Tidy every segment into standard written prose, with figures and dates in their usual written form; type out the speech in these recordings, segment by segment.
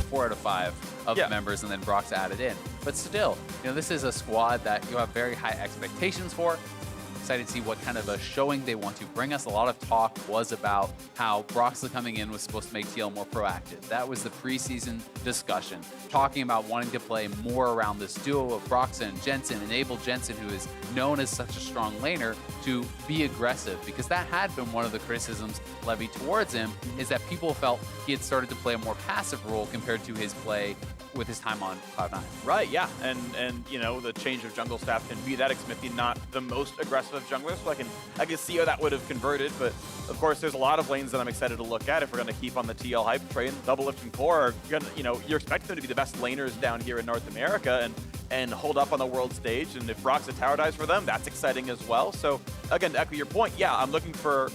4 out of 5 of the members, and then Brock's added in. But still, this is a squad that you have very high expectations for. Excited to see what kind of a showing they want to bring us. A lot of talk was about how Broxley coming in was supposed to make TL more proactive. That was the preseason discussion, talking about wanting to play more around this duo of Broxah and Jensen, enable Jensen, who is known as such a strong laner, to be aggressive, because that had been one of the criticisms levied towards him, is that people felt he had started to play a more passive role compared to his play with his time on Cloud9. Right, yeah, and the change of jungle staff can be that. Xmithie not the most aggressive of junglers, so I can see how that would have converted, but of course there's a lot of lanes that I'm excited to look at if we're going to keep on the TL hype train. Doublelift and Core are going to, you're expecting them to be the best laners down here in North America and hold up on the world stage, and if Brock's a tower dives for them, that's exciting as well. So again, to echo your point, yeah, I'm looking for,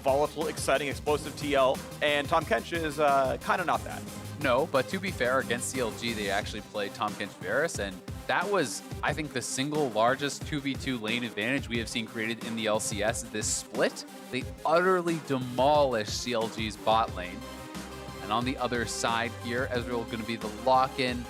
volatile, exciting, explosive TL, and Tahm Kench is kind of not that. No, but to be fair, against CLG, they actually played Tahm Kench Varus, and that was, I think, the single largest 2v2 lane advantage we have seen created in the LCS this split. They utterly demolished CLG's bot lane. And on the other side here, Ezreal going to be the lock-in.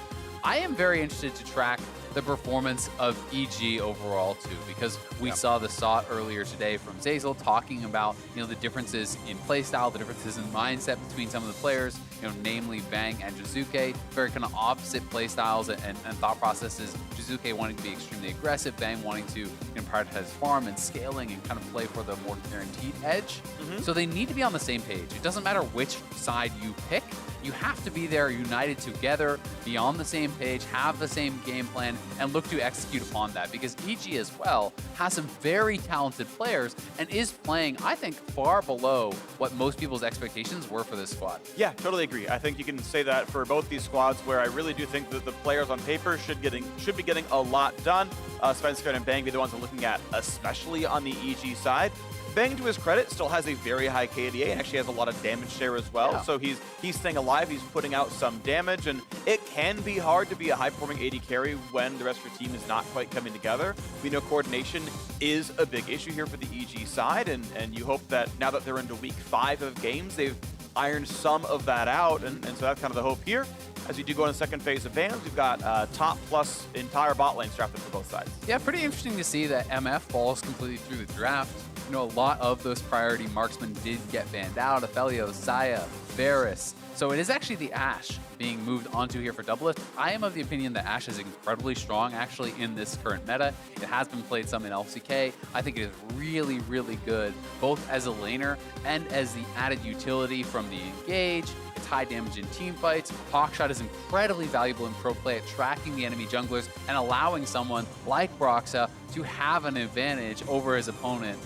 I am very interested to track the performance of EG overall too, because we saw the SOT earlier today from Zeyzal talking about the differences in playstyle, the differences in mindset between some of the players, namely Bang and Jizuke, very kind of opposite playstyles and thought processes. Jizuke wanting to be extremely aggressive, Bang wanting to prioritize farm and scaling and kind of play for the more guaranteed edge. So they need to be on the same page. It doesn't matter which side you pick. You have to be there united together, be on the same page, have the same game plan, and look to execute upon that. Because EG as well has some very talented players and is playing, I think, far below what most people's expectations were for this squad. Yeah, totally agree. I think you can say that for both these squads, where I really do think that the players on paper should be getting a lot done. Svenskar and Bang be the ones I'm looking at, especially on the EG side. Bang, to his credit, still has a very high KDA and actually has a lot of damage share as well. Yeah. So he's staying alive, he's putting out some damage, and it can be hard to be a high-performing AD carry when the rest of your team is not quite coming together. We know coordination is a big issue here for the EG side, and you hope that now that they're into week 5 of games, they've ironed some of that out, and so that's kind of the hope here. As you do go in the second phase of bans, we've got top plus entire bot lane strapped up for both sides. Yeah, pretty interesting to see that MF falls completely through the draft. A lot of those priority marksmen did get banned out. Aphelios, Xayah, Varus. So it is actually the Ashe being moved onto here for Doublelift. I am of the opinion that Ashe is incredibly strong actually in this current meta. It has been played some in LCK. I think it is really, really good, both as a laner and as the added utility from the engage. It's high damage in team fights. Hawkshot is incredibly valuable in pro play at tracking the enemy junglers and allowing someone like Broxah to have an advantage over his opponent,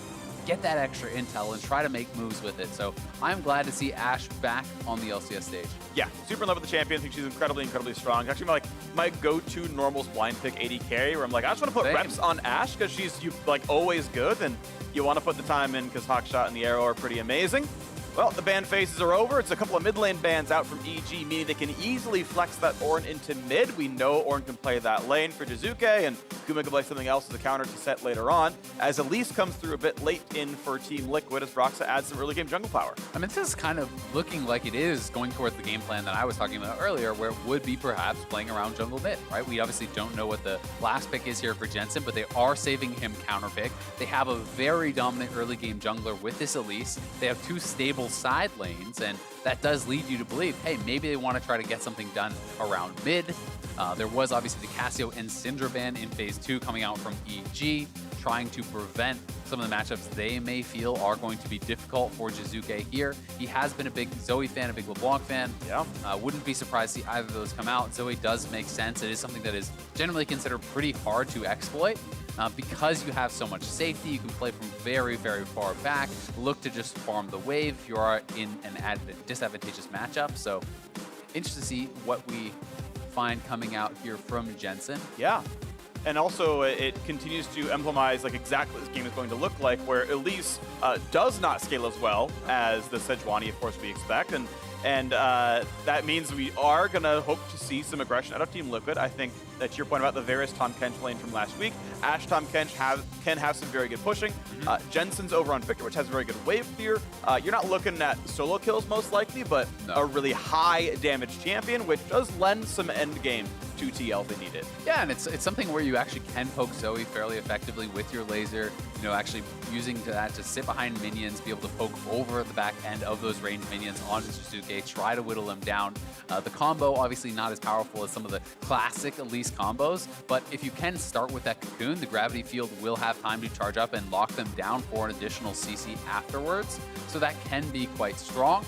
get that extra intel and try to make moves with it. So I'm glad to see Ashe back on the LCS stage. Yeah, super in love with the champion. I think she's incredibly, incredibly strong. Actually, my go-to normals blind pick AD carry, where I'm like, I just want to put reps on Ashe because she's always good, and you want to put the time in because Hawkshot and the arrow are pretty amazing. Well, the ban phases are over. It's a couple of mid lane bans out from EG, meaning they can easily flex that Ornn into mid. We know Ornn can play that lane for Jizuke, and Kuma can play something else as a counter to set later on, as Elise comes through a bit late in for Team Liquid as Broxah adds some early game jungle power. I mean, this is kind of looking like it is going towards the game plan that I was talking about earlier, where it would be perhaps playing around jungle mid, right? We obviously don't know what the last pick is here for Jensen, but they are saving him counter pick. They have a very dominant early game jungler with this Elise. They have 2 stable side lanes, and that does lead you to believe, hey, maybe they want to try to get something done around mid. There was obviously the Cassio and Syndra ban in phase 2 coming out from EG, trying to prevent some of the matchups they may feel are going to be difficult for Jizuke here. He has been a big Zoe fan, a big LeBlanc fan. Yeah. Wouldn't be surprised to see either of those come out. Zoe does make sense. It is something that is generally considered pretty hard to exploit. Because you have so much safety, you can play from very, very far back. Look to just farm the wave if you are in an disadvantageous matchup. So interested to see what we find coming out here from Jensen. Yeah. And also, it continues to emblematize exactly what this game is going to look like, where Elise does not scale as well as the Sejuani, of course, we expect. And And that means we are going to hope to see some aggression out of Team Liquid. I think that to your point about the Varus Tom Kench lane from last week, Ashe Tom Kench can have some very good pushing. Jensen's over on Victor, which has very good wave clear. You're not looking at solo kills most likely, but a really high damage champion, which does lend some end game to TL if they need it. Yeah, and it's something where you actually can poke Zoe fairly effectively with your laser, actually using that to sit behind minions, be able to poke over the back end of those ranged minions onto Suzuki, try to whittle them down. The combo, obviously not as powerful as some of the classic Elise combos, but if you can start with that cocoon, the gravity field will have time to charge up and lock them down for an additional CC afterwards, so that can be quite strong.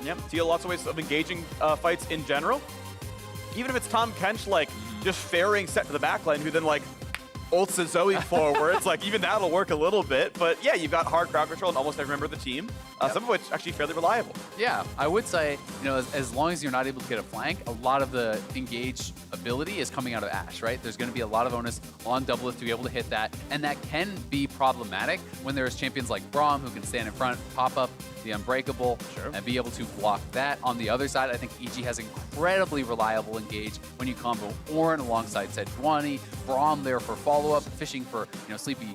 Yep, TL lots of ways of engaging fights in general. Even if it's Tom Kench, just ferrying set to the backline, who then, ults a Zoe forwards, even that'll work a little bit. But yeah, you've got hard crowd control and almost every member of the team, some of which actually fairly reliable. Yeah, I would say, as long as you're not able to get a flank, a lot of the engage ability is coming out of Ashe, right? There's going to be a lot of onus on Doublelift to be able to hit that, and that can be problematic when there's champions like Braum who can stand in front, pop up the Unbreakable, and be able to block that. On the other side, I think EG has incredibly reliable engage when you combo Ornn alongside Sejuani, Braum there for follow-up, fishing for Sleepy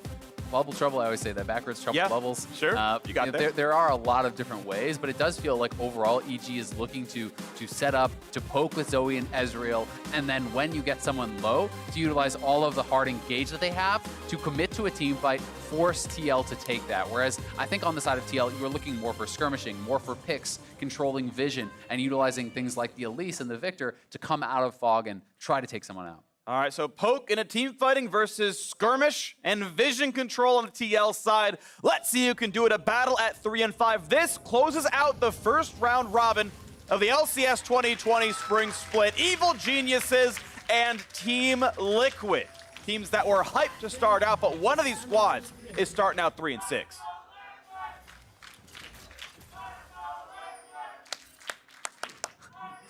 Bubble Trouble. I always say that backwards, Trouble Bubbles. Sure, you got that. There are a lot of different ways, but it does feel like overall EG is looking to set up, to poke with Zoe and Ezreal, and then when you get someone low, to utilize all of the hard engage that they have to commit to a team fight, force TL to take that. Whereas I think on the side of TL, you are looking more for skirmishing, more for picks, controlling vision, and utilizing things like the Elise and the Victor to come out of fog and try to take someone out. All right, so poke in a team fighting versus skirmish and vision control on the TL side. Let's see who can do it. A battle at 3 and 5. This closes out the first round robin of the LCS 2020 Spring Split. Evil Geniuses and Team Liquid. Teams that were hyped to start out, but one of these squads is starting out 3 and 6.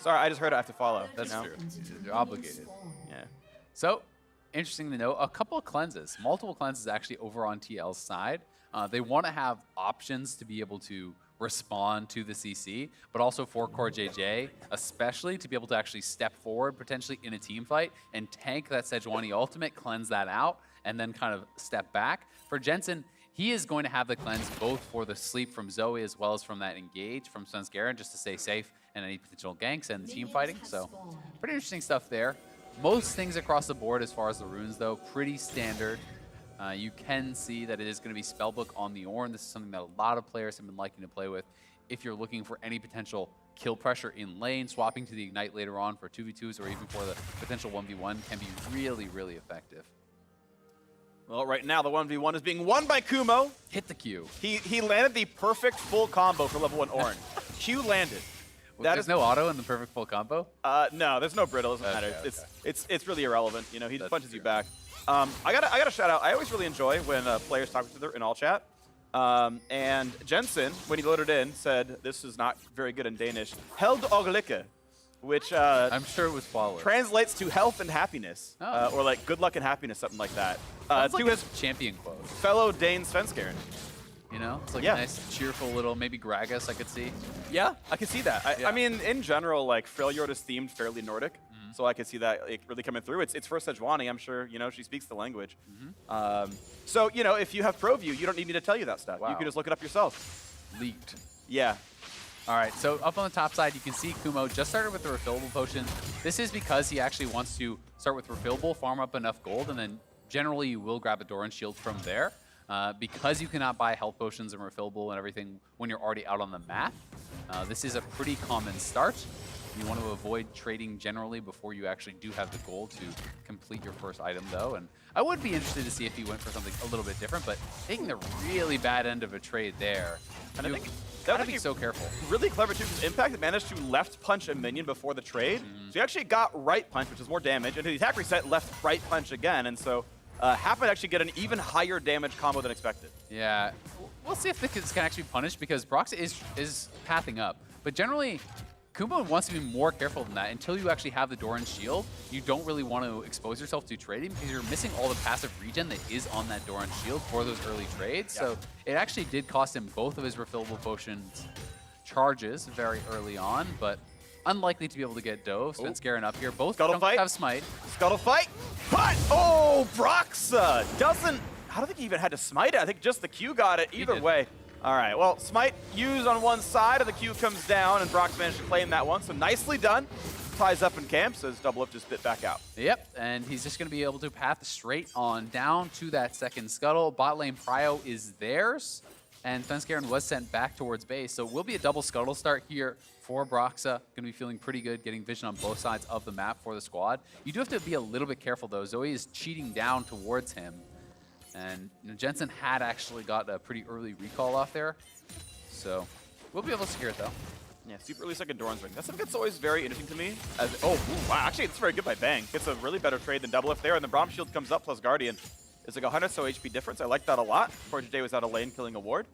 Sorry, I just heard I have to follow. That's true. You're obligated. Yeah. So, interesting to know, a couple of cleanses, multiple cleanses actually over on TL's side. They want to have options to be able to respond to the CC, but also for Core JJ, especially to be able to actually step forward potentially in a team fight and tank that Sejuani ultimate, cleanse that out, and then kind of step back. For Jensen, he is going to have the cleanse both for the sleep from Zoe as well as from that engage from Svenskeren, just to stay safe in any potential ganks and team fighting. So pretty interesting stuff there. Most things across the board as far as the runes though, pretty standard. You can see that it is going to be Spellbook on the Ornn. This is something that a lot of players have been liking to play with. If you're looking for any potential kill pressure in lane, swapping to the Ignite later on for 2v2s or even for the potential 1v1 can be really, really effective. Well, right now the 1v1 is being won by Kumo. Hit the Q. He landed the perfect full combo for level 1 Ornn. Q landed. There's no auto in the perfect full combo? No, there's no brittle. It doesn't matter. Okay. It's really irrelevant. He just punches you back. I gotta shout out. I always really enjoy when players talk to each other in all chat. And Jensen, when he loaded in, said this is not very good in Danish. Held og lykke, which I'm sure it was followed. Translates to health and happiness, or like good luck and happiness, something like that. To like his champion quote. Fellow Dane Svenskeren. It's like a nice, cheerful little, maybe Gragas I could see. Yeah, I can see that. I mean, in general, like, Freljord is themed fairly Nordic, so I could see that really coming through. It's for Sejuani, I'm sure, she speaks the language. So, if you have ProView, you don't need me to tell you that stuff. Wow. You can just look it up yourself. Leaked. Yeah. All right, so up on the top side, you can see Kumo just started with the refillable potion. This is because he actually wants to start with refillable, farm up enough gold, and then generally you will grab a Doran shield from there. Because you cannot buy health potions and refillable and everything when you're already out on the map, this is a pretty common start. You want to avoid trading generally before you actually do have the goal to complete your first item though. And I would be interested to see if he went for something a little bit different, but taking the really bad end of a trade there, and I think that would be so careful. Really clever too, because Impact managed to left punch a minion before the trade. So he actually got right punch, which is more damage, and the attack reset left right punch again, and so happened to actually get an even higher damage combo than expected. Yeah, we'll see if this can actually be punished, because Brox is pathing up. But generally, Kumo wants to be more careful than that. Until you actually have the Doran shield, you don't really want to expose yourself to trading, because you're missing all the passive regen that is on that Doran shield for those early trades. So it actually did cost him both of his refillable potions charges very early on, but unlikely to be able to get Dove. Svenskeren up here. Both Scuttle don't fight. have Smite. Scuttle fight. But, oh, Broxa doesn't, I don't think he even had to smite it. I think just the Q got it either way. All right, well, Smite used on one side, and the Q comes down, and Brox managed to claim that one, so nicely done. Ties up in camp, so his double up just bit back out. Yep, and he's just going to be able to path straight on down to that second scuttle. Bot lane Prio is theirs, and Svenskeren was sent back towards base, so it will be a double scuttle start here for Broxa. Going to be feeling pretty good, getting vision on both sides of the map for the squad. You do have to be a little bit careful, though. Zoe is cheating down towards him. And Jensen had actually got a pretty early recall off there. So we'll be able to secure it, though. Yeah, super early second Doran's ring. That's something that's always very interesting to me. Wow, actually, it's very good by Bang. Gets a really better trade than double if there, and the Braum shield comes up plus Guardian. It's like 100 so HP difference. I like that a lot. Forge Day was out of lane killing a ward.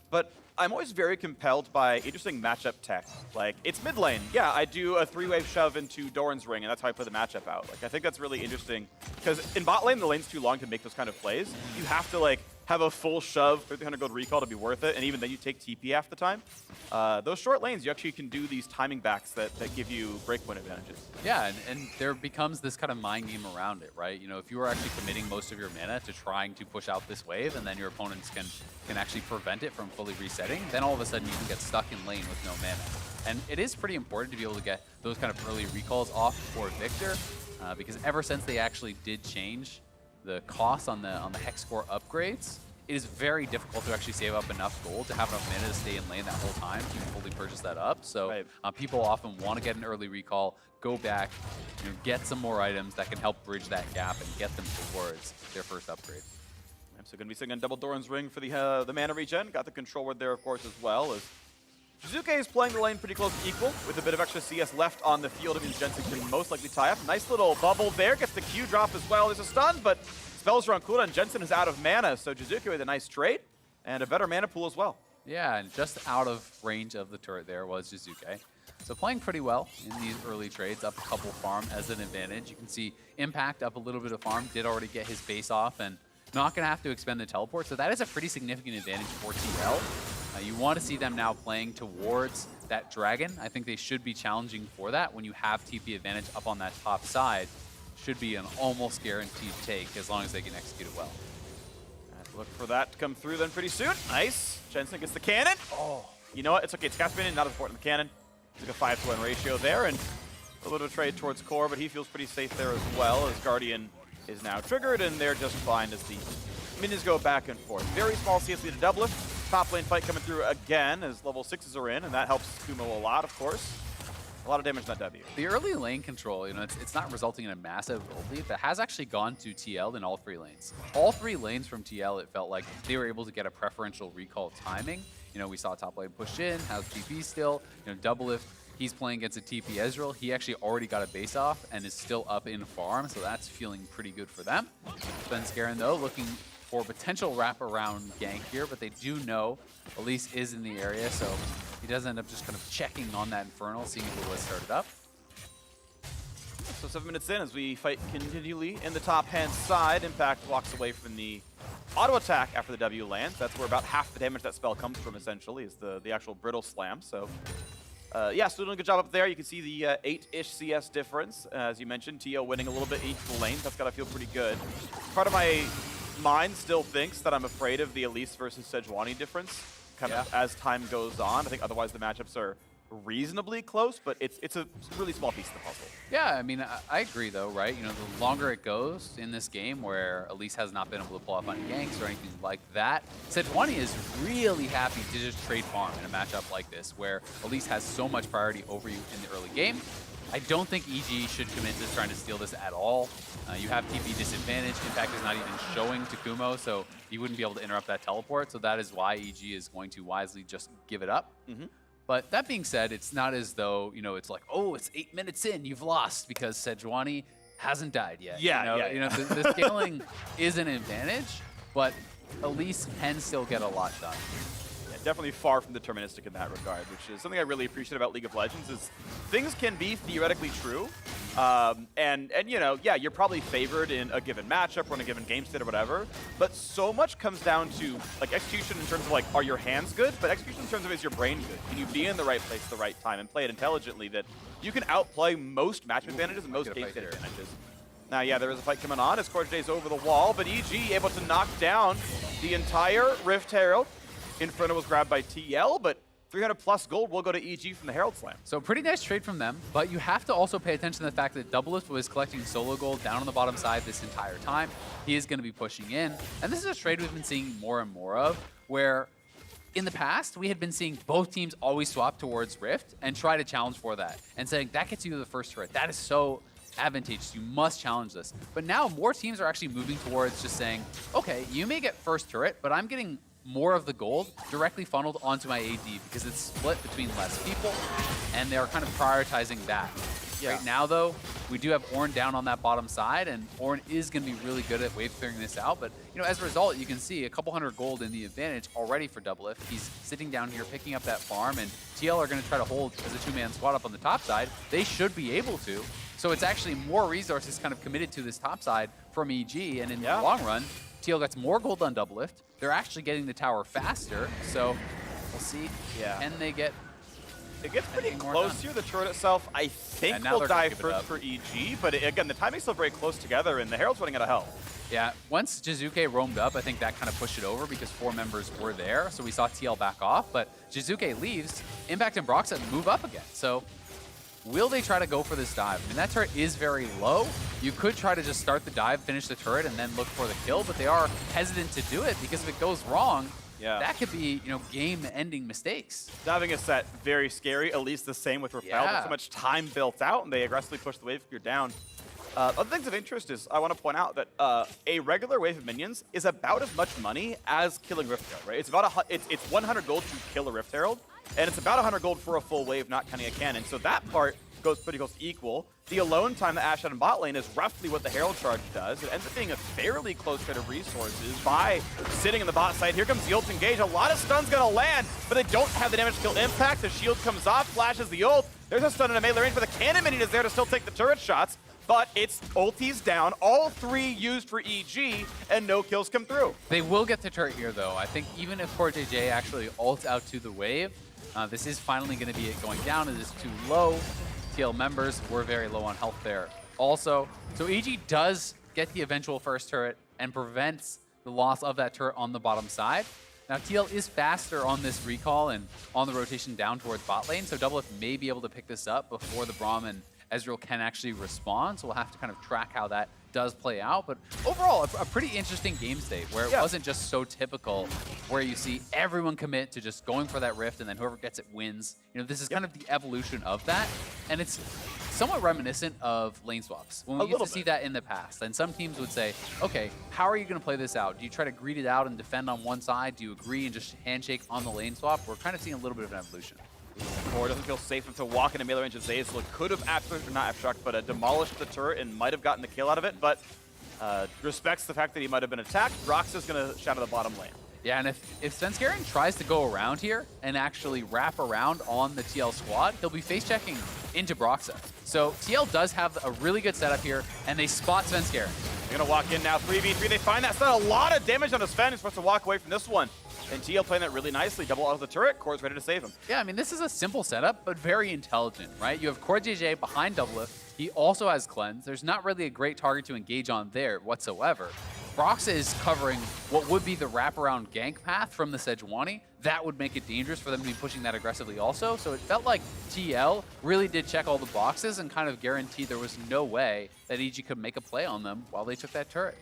But I'm always very compelled by interesting matchup tech. Like, it's mid lane. Yeah, I do a 3-wave shove into Doran's ring, and that's how I play the matchup out. Like, I think that's really interesting. Because in bot lane, the lane's too long to make those kind of plays. You have to, like, have a full shove, 300 gold recall to be worth it, and even then you take TP half the time. Those short lanes, you actually can do these timing backs that give you breakpoint advantages. Yeah, and there becomes this kind of mind game around it, right? You know, if you are actually committing most of your mana to trying to push out this wave, and then your opponents can actually prevent it from fully resetting, then all of a sudden you can get stuck in lane with no mana. And it is pretty important to be able to get those kind of early recalls off for Victor, because ever since they actually did change the cost on the hex score upgrades, it is very difficult to actually save up enough gold to have enough mana to stay in lane that whole time to fully purchase that up. So people often want to get an early recall, go back, get some more items that can help bridge that gap and get them towards their first upgrade. So going to be sitting on double Doran's ring for the mana regen. Got the control ward there, of course, as well. As Jizuke is playing the lane pretty close to equal with a bit of extra CS left on the field. It means Jensen can most likely tie up. Nice little bubble there. Gets the Q drop as well. There's a stun, but spells are on cooldown. Jensen is out of mana, so Jizuke with a nice trade and a better mana pool as well. Yeah, and just out of range of the turret there was Jizuke. So playing pretty well in these early trades, up a couple farm as an advantage. You can see Impact up a little bit of farm, did already get his base off, and not going to have to expend the teleport. So that is a pretty significant advantage for TL. You want to see them now playing towards that dragon. I think they should be challenging for that when you have TP advantage up on that top side. Should be an almost guaranteed take as long as they can execute it well. Look for that to come through then pretty soon. Nice. Jensen gets the cannon. Oh, you know what? It's okay. It's cast minion, not as important than the cannon. It's like a 5-to-1 ratio there, and a little bit of trade towards core, but he feels pretty safe there as well, as Guardian is now triggered, and they're just fine as the minions go back and forth. Very small CS lead to double it. Top lane fight coming through again as level 6s are in, and that helps Kumo a lot, of course. A lot of damage in that W. The early lane control, it's not resulting in a massive gold lead, but has actually gone to TL in all 3 lanes. All 3 lanes from TL, it felt like they were able to get a preferential recall timing. We saw top lane push in, has TP still. Double if he's playing against a TP Ezreal, he actually already got a base off and is still up in farm, so that's feeling pretty good for them. Svenskeren, though, looking for potential wraparound gank here, but they do know Elise is in the area, so he does end up just kind of checking on that Infernal, seeing if it was started up. So 7 minutes in as we fight continually in the top-hand side. Impact walks away from the auto attack after the W lands. That's where about half the damage that spell comes from, essentially, is the actual brittle slam. So, yeah, still doing a good job up there. You can see the 8-ish CS difference. As you mentioned, TO winning a little bit each of the lanes. That's got to feel pretty good. Part of my mind still thinks that I'm afraid of the Elise versus Sejuani difference kind of as time goes on. I think otherwise the matchups are reasonably close, but it's a really small piece of the puzzle. Yeah, I mean, I agree though, right? The longer it goes in this game where Elise has not been able to pull off any ganks or anything like that, Sejuani is really happy to just trade farm in a matchup like this where Elise has so much priority over you in the early game. I don't think EG should commit to trying to steal this at all. You have TP disadvantage. Impact is not even showing to Kumo, so you wouldn't be able to interrupt that teleport. So that is why EG is going to wisely just give it up. But that being said, it's not as though, it's like, oh, it's 8 minutes in, you've lost, because Sejuani hasn't died yet. The scaling is an advantage, but Elise can still get a lot done. Definitely far from deterministic in that regard, which is something I really appreciate about League of Legends, is things can be theoretically true, And you know, yeah, you're probably favored in a given matchup or in a given game state or whatever, but so much comes down to like execution in terms of like, are your hands good? But execution in terms of, is your brain good? Can you be in the right place at the right time and play it intelligently, that you can outplay most matchup advantages and most game state advantages. Now, yeah, there is a fight coming on as CoreJ's over the wall, but EG able to knock down the entire Rift Herald. Inferno was grabbed by TL, but 300 plus gold will go to EG from the Herald Slam. So pretty nice trade from them, but you have to also pay attention to the fact that Doublelift was collecting solo gold down on the bottom side this entire time. He is going to be pushing in, and this is a trade we've been seeing more and more of, where in the past, we had been seeing both teams always swap towards Rift and try to challenge for that, and saying, that gets you to the first turret. That is so advantageous. You must challenge this. But now more teams are actually moving towards just saying, okay, you may get first turret, but I'm getting more of the gold directly funneled onto my AD because it's split between less people, and they're kind of prioritizing that. Yeah. Right now, though, we do have Ornn down on that bottom side, and Ornn is going to be really good at wave clearing this out. But you know, as a result, you can see a couple hundred gold in the advantage already for Doublelift. He's sitting down here picking up that farm, and TL are going to try to hold as a two-man squad up on the top side. They should be able to. So it's actually more resources kind of committed to this top side from EG, and in the long run, TL gets more gold on Doublelift. They're actually getting the tower faster, so we'll see. Yeah. Can they get... It gets pretty close here. The turret itself, I think, will die first for EG, but again, the timing's still very close together, and the Herald's running out of health. Yeah, once Jizuke roamed up, I think that kind of pushed it over because 4 members were there, so we saw TL back off, but Jizuke leaves, Impact and Broxah move up again, so will they try to go for this dive? I mean, that turret is very low. You could try to just start the dive, finish the turret, and then look for the kill, but they are hesitant to do it because if it goes wrong, that could be, you know, game-ending mistakes. Diving is set very scary, at least the same with Repel. There's so much time built out, and they aggressively push the wave clear down. Other things of interest is I want to point out that a regular wave of minions is about as much money as killing Rift Herald, right? It's about it's 100 gold to kill a Rift Herald, and it's about 100 gold for a full wave, not counting a cannon. So that part goes pretty close to equal. The alone time that Ashe had in bot lane is roughly what the Herald charge does. It ends up being a fairly close trade of resources by sitting in the bot side. Here comes the ult engage. A lot of stuns gonna land, but they don't have the damage kill impact. The shield comes off, flashes the ult. There's a stun in a melee range, but the cannon minion is there to still take the turret shots. But it's ultis down, all 3 used for EG, and no kills come through. They will get the turret here, though. I think even if CoreJJ actually ults out to the wave, this is finally going to be it going down. It is too low. TL members were very low on health there also. So EG does get the eventual first turret and prevents the loss of that turret on the bottom side. Now, TL is faster on this recall and on the rotation down towards bot lane, so Doublelift may be able to pick this up before the Braum and Ezreal can actually respond, so we'll have to kind of track how that does play out. But overall, a pretty interesting game state where it wasn't just so typical where you see everyone commit to just going for that rift and then whoever gets it wins. You know, this is kind of the evolution of that, and it's somewhat reminiscent of lane swaps. When we used to see that in the past, and some teams would say, okay, how are you going to play this out? Do you try to greed it out and defend on one side? Do you agree and just handshake on the lane swap? We're kind of seeing a little bit of an evolution. Core doesn't feel safe enough to walk into melee range of Zayas. Could have not abstruct, but demolished the turret and might have gotten the kill out of it, but respects the fact that he might have been attacked. Broxah's going to shadow the bottom lane. Yeah, and if Svenskeren tries to go around here and actually wrap around on the TL squad, he'll be face-checking into Broxah. So TL does have a really good setup here, and they spot Svenskeren. They're going to walk in now, 3v3. They find that's not a lot of damage on his Sven. He's supposed to walk away from this one. And TL playing that really nicely, double out of the turret. Core's ready to save him. Yeah, I mean, this is a simple setup, but very intelligent, right? You have CoreJJ behind Doublelift. He also has Cleanse. There's not really a great target to engage on there whatsoever. Broxah is covering what would be the wraparound gank path from the Sejuani. That would make it dangerous for them to be pushing that aggressively also. So it felt like TL really did check all the boxes and kind of guaranteed there was no way that EG could make a play on them while they took that turret.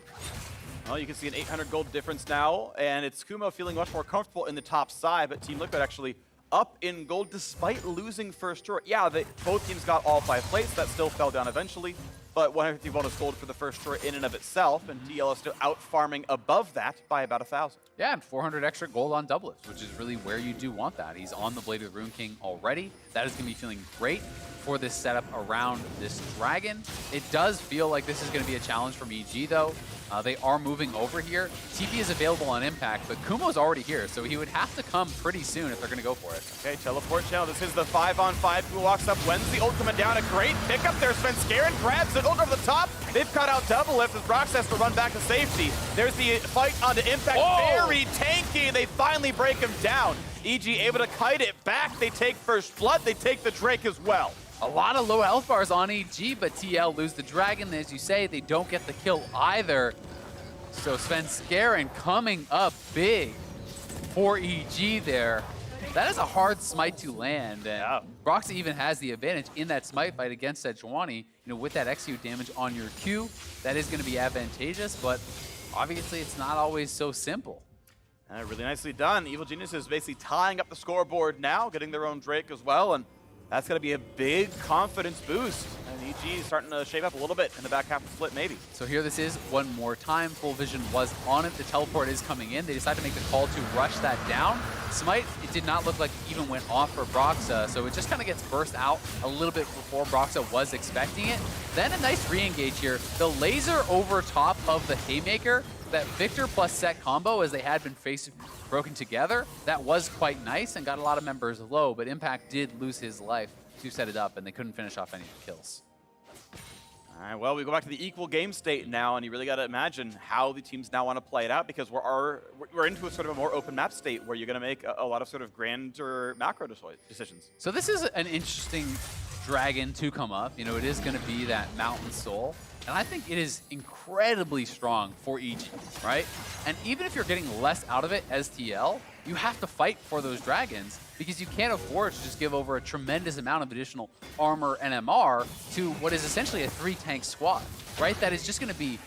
Well, you can see an 800 gold difference now, and it's Kumo feeling much more comfortable in the top side, but Team Liquid actually up in gold despite losing first turret. Yeah, both teams got all 5 plates. That still fell down eventually, but 150 bonus gold for the first turret in and of itself, and TL is still out farming above that by about 1,000. Yeah, and 400 extra gold on Doublelift, which is really where you do want that. He's on the Blade of the Rune King already. That is going to be feeling great for this setup around this dragon. It does feel like this is going to be a challenge from EG, though. They are moving over here. TP is available on Impact, but Kumo's already here, so he would have to come pretty soon if they're going to go for it. Okay, teleport channel. This is the 5-on-5. Kumo walks up, wins the ult coming down. A great pickup there. Svenskeren grabs it. Ult over the top. They've cut out double lift as Brox has to run back to safety. There's the fight onto Impact. Oh! Very tanky. They finally break him down. EG able to kite it back. They take first blood. They take the Drake as well. A lot of low health bars on EG, but TL lose the Dragon. As you say, they don't get the kill either. So Svenskeren coming up big for EG there. That is a hard smite to land, and Broxy even has the advantage in that smite fight against Sejuani. You know, with that execute damage on your Q, that is going to be advantageous, but obviously it's not always so simple. Really nicely done. Evil Genius is basically tying up the scoreboard now, getting their own Drake as well, and that's going to be a big confidence boost. And EG is starting to shape up a little bit in the back half of the split, maybe. So here this is one more time. Full Vision was on it. The teleport is coming in. They decide to make the call to rush that down. Smite, it did not look like it even went off for Broxa, so it just kind of gets burst out a little bit before Broxa was expecting it. Then a nice re-engage here. The laser over top of the Haymaker, that Victor plus Set combo, as they had been broken together, that was quite nice and got a lot of members low, but Impact did lose his life to set it up, and they couldn't finish off any of the kills. All right, well, we go back to the equal game state now, and you really got to imagine how the teams now want to play it out, because we're into a sort of a more open map state where you're going to make a lot of sort of grander macro decisions. So this is an interesting dragon to come up. You know, it is going to be that Mountain Soul. And I think it is incredibly strong for EG, right? And even if you're getting less out of it as TL, you have to fight for those dragons because you can't afford to just give over a tremendous amount of additional armor and MR to what is essentially a 3-tank squad, right? That is just going to be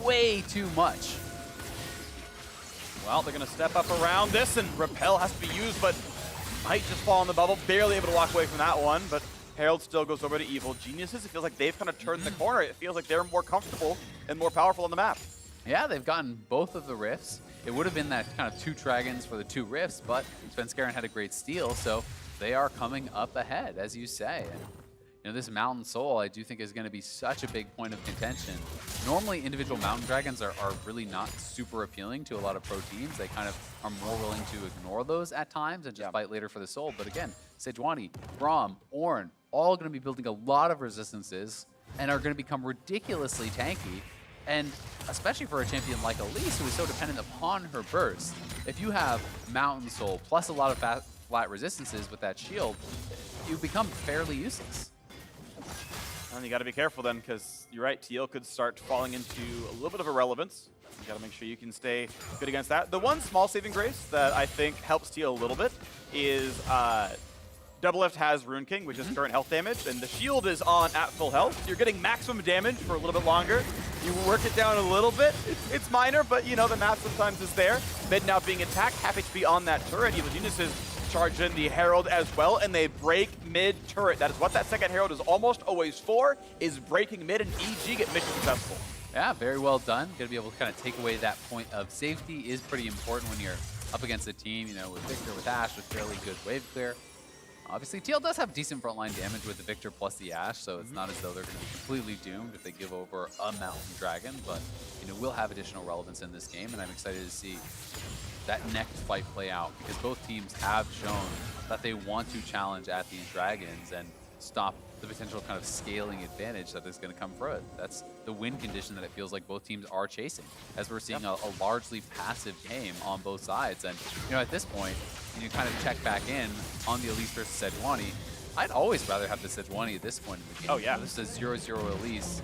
way too much. Well, they're going to step up around this, and Repel has to be used, but might just fall in the bubble. Barely able to walk away from that one, but Herald still goes over to Evil Geniuses. It feels like they've kind of turned the corner. It feels like they're more comfortable and more powerful on the map. Yeah, they've gotten both of the rifts. It would have been that kind of 2 dragons for the 2 rifts, but Svenskeren had a great steal, so they are coming up ahead, as you say. And, you know, this Mountain Soul, I do think, is going to be such a big point of contention. Normally, individual Mountain Dragons are really not super appealing to a lot of pro teams. They kind of are more willing to ignore those at times and just fight later for the Soul. But again, Sejuani, Braum, Ornn, all going to be building a lot of resistances and are going to become ridiculously tanky. And especially for a champion like Elise, who is so dependent upon her burst, if you have Mountain Soul plus a lot of flat resistances with that shield, you become fairly useless. And you got to be careful then, because you're right, TL could start falling into a little bit of irrelevance. You got to make sure you can stay good against that. The one small saving grace that I think helps TL a little bit is Double Lift has Rune King, which is current health damage, and the shield is on at full health. You're getting maximum damage for a little bit longer. You work it down a little bit. It's minor, but you know, the math sometimes is there. Mid now being attacked, half HP on that turret. Evil Geniuses charge in the Herald as well, and they break mid turret. That is what that second Herald is almost always for, is breaking mid, and EG get mission successful. Yeah, very well done. Going to be able to kind of take away that point of safety is pretty important when you're up against a team, you know, with Victor, with Ashe, with fairly good wave clear. Obviously, TL does have decent frontline damage with the Victor plus the Ashe, so it's not as though they're going to be completely doomed if they give over a Mountain Dragon, but, you know, we'll have additional relevance in this game, and I'm excited to see that next fight play out, because both teams have shown that they want to challenge at these dragons and stop the potential kind of scaling advantage that is going to come from it. That's the win condition that it feels like both teams are chasing, as we're seeing a largely passive game on both sides. And, you know, at this point, when you kind of check back in on the Elise versus Sejuani, I'd always rather have the Sejuani at this point in the game. Oh, yeah. You know, this is 0-0 Elise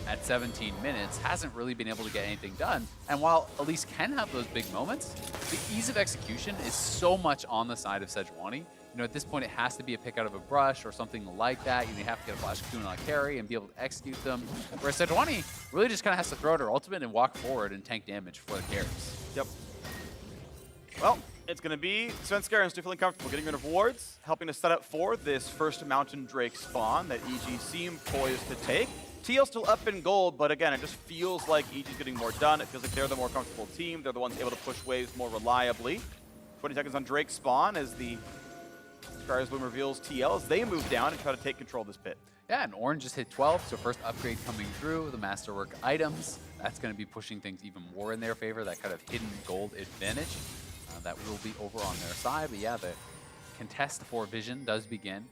at 17 minutes, hasn't really been able to get anything done. And while Elise can have those big moments, the ease of execution is so much on the side of Sejuani. You know, at this point, it has to be a pick out of a brush or something like that. You have to get a flash cocoon on a carry and be able to execute them. Whereas Sejuani really just kind of has to throw out her ultimate and walk forward and tank damage for the carries. Yep. Well, it's going to be Svenskeren still feeling comfortable getting rid of wards, helping to set up for this first Mountain Drake spawn that EG seem poised to take. TL still up in gold, but again, it just feels like EG's getting more done. It feels like they're the more comfortable team. They're the ones able to push waves more reliably. 20 seconds on Drake spawn as the Sky's Bloom reveals TL as they move down and try to take control of this pit. Yeah, and Orange just hit 12, so first upgrade coming through, the Masterwork items. That's going to be pushing things even more in their favor, that kind of hidden gold advantage that will be over on their side. But yeah, the contest for Vision does begin.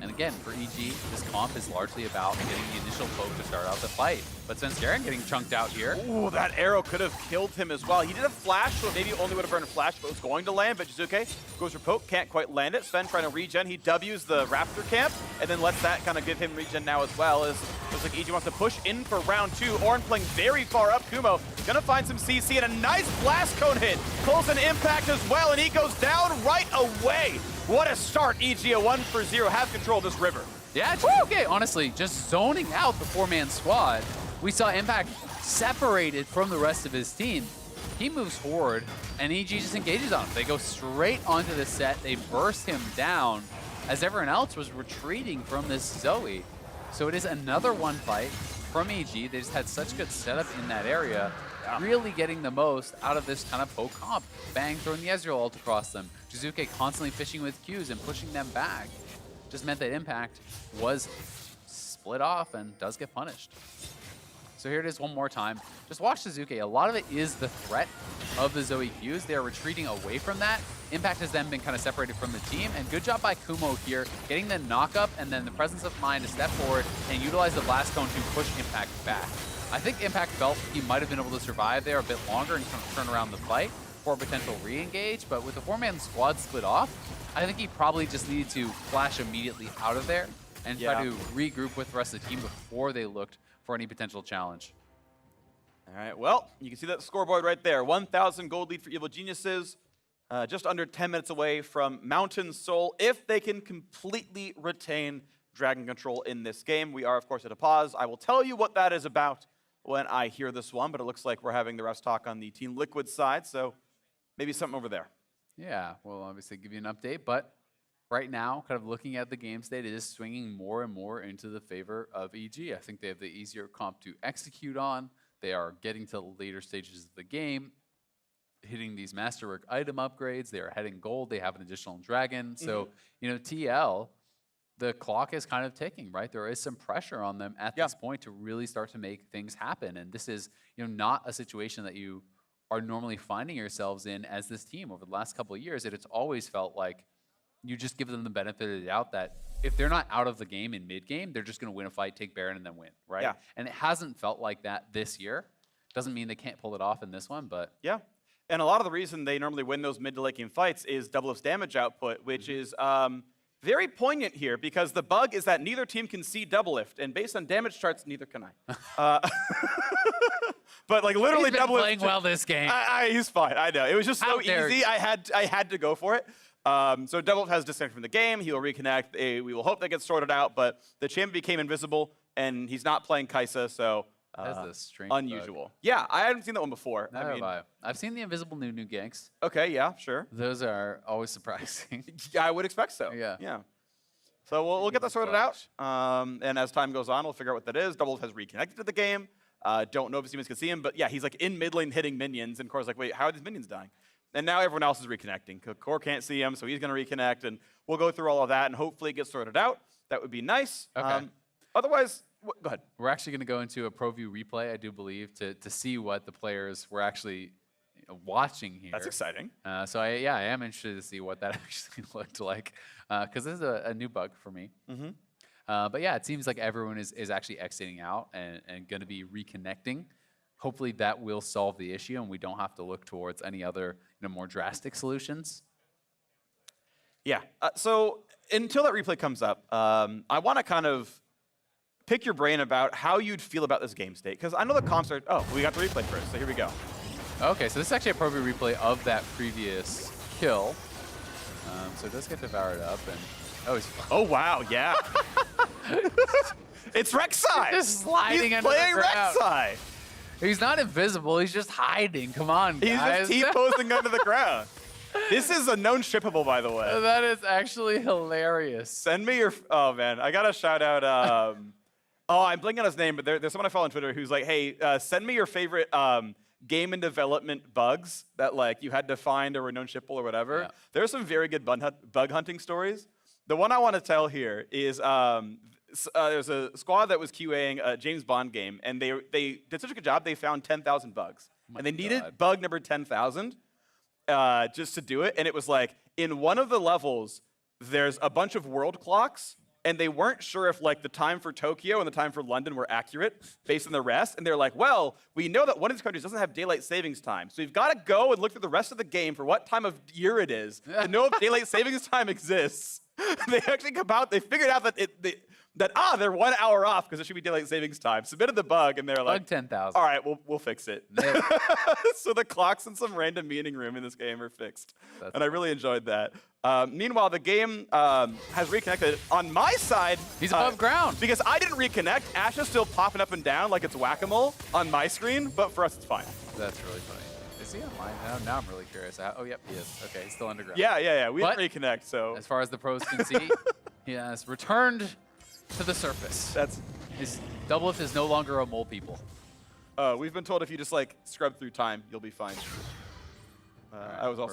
And again, for EG, this comp is largely about getting the initial poke to start out the fight. But Svenskeren getting chunked out here. Ooh, that arrow could have killed him as well. He did a flash, so maybe only would have burned a flash, but was going to land. But Jizuke goes for poke, can't quite land it. Sven trying to regen. He W's the Raptor camp, and then lets that kind of give him regen now as well. As looks like EG wants to push in for round 2. Orn playing very far up. Kumo gonna find some CC, and a nice blast cone hit. Pulls an impact as well, and he goes down right away. What a start, EG, a 1-for-0, have control of this river. Yeah, Jizuke, honestly, just zoning out the 4-man squad. We saw Impact separated from the rest of his team. He moves forward, and EG just engages on him. They go straight onto the set. They burst him down as everyone else was retreating from this Zoe. So it is another one fight from EG. They just had such good setup in that area, really getting the most out of this kind of poke comp. Bang, throwing the Ezreal ult across them. Jizuke constantly fishing with Qs and pushing them back. Just meant that Impact was split off and does get punished. So here it is one more time. Just watch Jizuke. A lot of it is the threat of the Zoe Qs. They are retreating away from that. Impact has then been kind of separated from the team, and good job by Kumo here, getting the knock-up and then the presence of mind to step forward and utilize the Blast Cone to push Impact back. I think Impact felt he might have been able to survive there a bit longer and kind of turn around the fight for a potential re-engage, but with the 4-man squad split off, I think he probably just needed to flash immediately out of there and try to regroup with the rest of the team before they looked for any potential challenge. All right, well, you can see that scoreboard right there. 1,000 gold lead for Evil Geniuses. Just under 10 minutes away from Mountain Soul if they can completely retain Dragon Control in this game. We are, of course, at a pause. I will tell you what that is about when I hear this one, but it looks like we're having the refs talk on the Team Liquid side, so maybe something over there. Yeah, we'll obviously give you an update, but right now, kind of looking at the game state, it is swinging more and more into the favor of EG. I think they have the easier comp to execute on. They are getting to later stages of the game, hitting these Masterwork item upgrades. They are heading gold. They have an additional dragon. So, you know, TL, the clock is kind of ticking, right? There is some pressure on them at this point to really start to make things happen. And this is, you know, not a situation that you are normally finding yourselves in as this team over the last couple of years. It's always felt like you just give them the benefit of the doubt that if they're not out of the game in mid-game, they're just going to win a fight, take Baron, and then win, right? Yeah. And it hasn't felt like that this year. Doesn't mean they can't pull it off in this one, but... Yeah. And a lot of the reason they normally win those mid to late game fights is double-lift damage output, which is very poignant here because the bug is that neither team can see double-lift, and based on damage charts, neither can I. But like literally double-lift... playing well this game. He's fine, I know. It was just so easy, I had to go for it. So double-lift has disconnected from the game, he will reconnect, we will hope that gets sorted out, but the champion became invisible, and he's not playing Kaisa, so... That's a strange unusual. bug. Yeah, I haven't seen that one before. Never have I. I've seen the invisible new ganks. Okay, yeah, sure. Those are always surprising. Yeah, I would expect so. Yeah. Yeah. So we'll get that sorted out. And as time goes on, we'll figure out what that is. Double has reconnected to the game. Don't know if his teammates can see him, but yeah, he's like in mid lane hitting minions, and Core's like, wait, how are these minions dying? And now everyone else is reconnecting. Core can't see him, so he's going to reconnect, and we'll go through all of that, and hopefully it gets sorted out. That would be nice. Okay. Otherwise, go ahead. We're actually going to go into a pro view replay, I do believe, to see what the players were actually watching here. That's exciting. So I am interested to see what that actually looked like, because this is a new bug for me. But yeah, it seems like everyone is actually exiting out and going to be reconnecting. Hopefully that will solve the issue, and we don't have to look towards any other more drastic solutions. Yeah. So until that replay comes up, I want to kind of pick your brain about how you'd feel about this game state. Because I know the comps are... Oh, we got the replay first, so here we go. Okay, so this is actually a pro view replay of that previous kill. So it does get devoured up, and... Oh, wow, yeah. It's Rek'Sai! Just sliding He's under playing the ground. Rek'Sai! He's not invisible, he's just hiding. Come on, guys. He's just T-posing under the ground. This is a known shippable, by the way. That is actually hilarious. Send me your... Oh, man. I got to shout out... Oh, I'm blanking on his name, but there's someone I follow on Twitter who's like, hey, send me your favorite game and development bugs that like you had to find or were known shippable or whatever. Yeah. There There's some very good bug hunting stories. The one I want to tell here is there's a squad that was QAing a James Bond game, and they did such a good job. They found 10,000 bugs, and they needed bug number 10,000 just to do it. And it was like in one of the levels, there's a bunch of world clocks, and they weren't sure if like the time for Tokyo and the time for London were accurate based on the rest. And they're like, well, we know that one of these countries doesn't have daylight savings time, so we've got to go and look through the rest of the game for what time of year it is to know if daylight savings time exists. They actually come out, they figured out that they're 1 hour off because it should be daylight savings time. Submitted the bug, and they're like, bug 10,000. all right, we'll fix it. So the clocks in some random meeting room in this game are fixed. And I really enjoyed that. Meanwhile, the game has reconnected. On my side, he's above ground. Because I didn't reconnect, Ash is still popping up and down like it's whack-a-mole on my screen, but for us, it's fine. That's really funny. Is he online now? Now I'm really curious. Oh, yep, he is. Okay, he's still underground. Yeah. We didn't reconnect, so. As far as the pros can see, he has returned to the surface. His double lift is no longer a mole people. We've been told if you just like scrub through time, you'll be fine. I also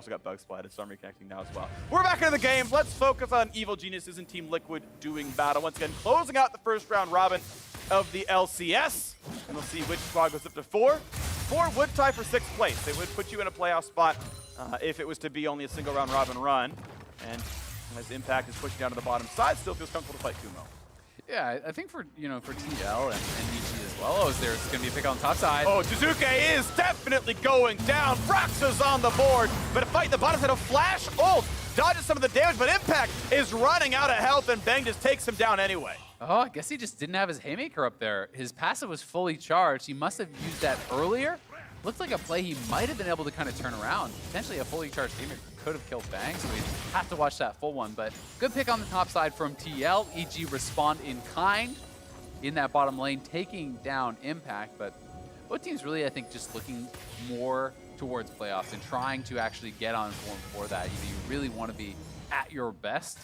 got bug splatted, so I'm reconnecting now as well. We're back into the game. Let's focus on Evil Geniuses and Team Liquid doing battle. Once again, closing out the first round robin of the LCS. And we'll see which squad goes up to 4. 4 would tie for 6th place. They would put you in a playoff spot if it was to be only a single round robin run. And as Impact is pushing down to the bottom side, still feels comfortable to fight Kumo. Yeah, I think for TL and EG as well, there's going to be a pick on the top side. Oh, Jizuke is definitely going down. Fraxa's on the board, but a fight the bottom side of Flash ult dodges some of the damage, but Impact is running out of health, and Bang just takes him down anyway. Oh, I guess he just didn't have his Haymaker up there. His passive was fully charged. He must have used that earlier. Looks like a play he might have been able to kind of turn around. Potentially a fully charged Haymaker could have killed Bang, so we have to watch that full one. But good pick on the top side from TL. EG respond in kind in that bottom lane, taking down Impact. But both teams really, I think, just looking more towards playoffs and trying to actually get on form for that. You really want to be at your best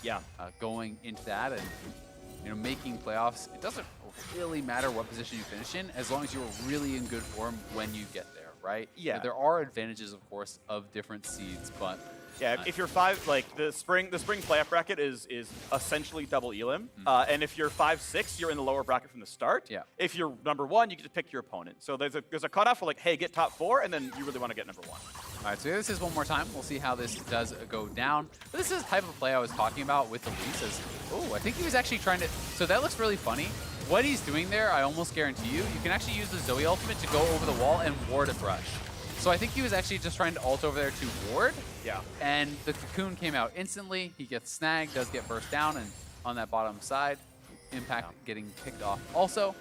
going into that. And making playoffs, it doesn't really matter what position you finish in as long as you're really in good form when you get there, right? Yeah. There are advantages, of course, of different seeds, but yeah, if you're 5, like the spring playoff bracket is essentially double elim, and if you're 5-6, you're in the lower bracket from the start. Yeah. If you're number 1, you can just pick your opponent. So there's a cutoff for like, hey, get top 4, and then you really want to get number 1. All right, so this is one more time. We'll see how this does go down. But this is the type of play I was talking about with Elise. Oh, I think he was actually trying to. So that looks really funny. What he's doing there, I almost guarantee you can actually use the Zoe ultimate to go over the wall and ward a brush. So I think he was actually just trying to ult over there to ward. Yeah. And the cocoon came out instantly. He gets snagged, does get burst down, and on that bottom side, Impact getting picked off also.